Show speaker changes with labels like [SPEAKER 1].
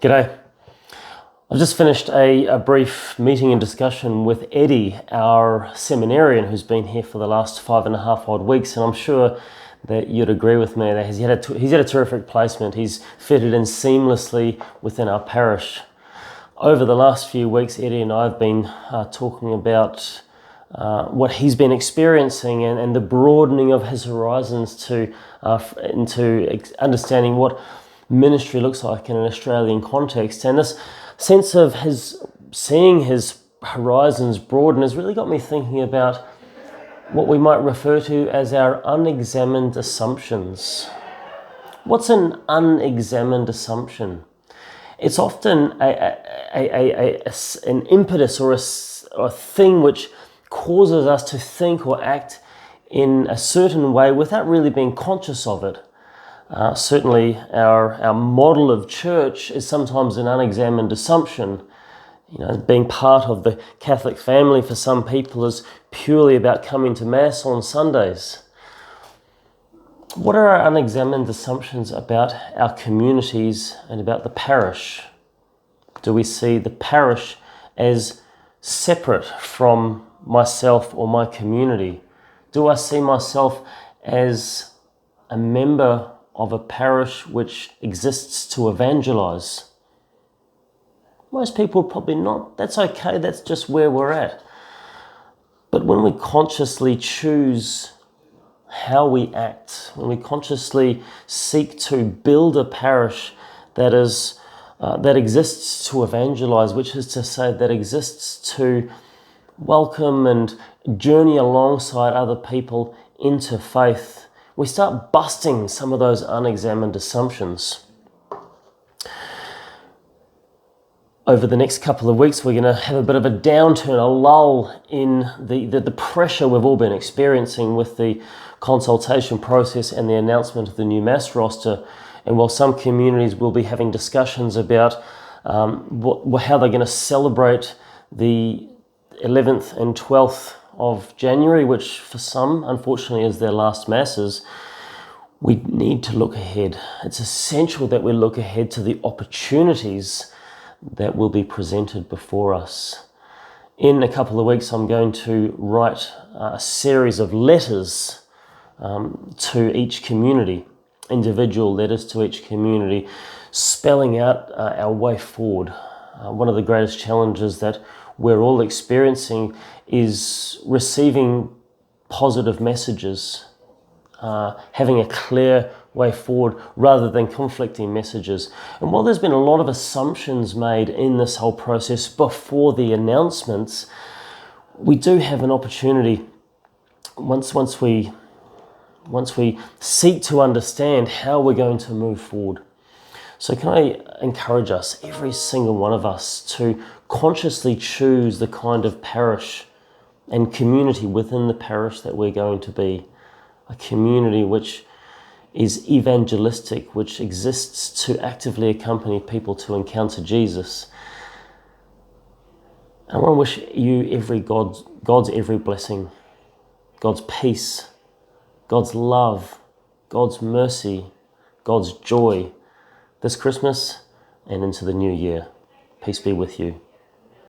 [SPEAKER 1] G'day. I've just finished a brief meeting and discussion with Eddie, our seminarian who's been here for the last 5.5 odd weeks, and I'm sure that you'd agree with me that he's had a terrific placement. He's fitted in seamlessly within our parish. Over the last few weeks, Eddie and I have been talking about what he's been experiencing and the broadening of his horizons into understanding what ministry looks like in an Australian context. And this sense of seeing his horizons broaden has really got me thinking about what we might refer to as our unexamined assumptions. What's an unexamined assumption? It's often an impetus or a thing which causes us to think or act in a certain way without really being conscious of it. Certainly our model of church is sometimes an unexamined assumption. Being part of the Catholic family for some people is purely about coming to Mass on Sundays. What are our unexamined assumptions about our communities and about the parish? Do we see the parish as separate from myself or my community? Do I see myself as a member of a parish which exists to evangelize? Most people probably not. That's okay, that's just where we're at. But when we consciously choose how we act, when we consciously seek to build a parish that exists to evangelize, which is to say that exists to welcome and journey alongside other people into faith, we start busting some of those unexamined assumptions. Over the next couple of weeks, we're going to have a bit of a downturn, a lull in the pressure we've all been experiencing with the consultation process and the announcement of the new Mass roster. And while some communities will be having discussions about how they're going to celebrate the 11th and 12th of January, which for some, unfortunately, is their last Masses, we need to look ahead. It's essential that we look ahead to the opportunities that will be presented before us. In a couple of weeks, I'm going to write a series of letters to each community, individual letters to each community, spelling out our way forward. One of the greatest challenges that we're all experiencing is receiving positive messages, having a clear way forward rather than conflicting messages. And while there's been a lot of assumptions made in this whole process before the announcements, we do have an opportunity once we seek to understand how we're going to move forward. So can I encourage us, every single one of us, to consciously choose the kind of parish and community within the parish that we're going to be. A community which is evangelistic, which exists to actively accompany people to encounter Jesus. I want to wish you God's every blessing, God's peace, God's love, God's mercy, God's joy this Christmas and into the new year. Peace be with you.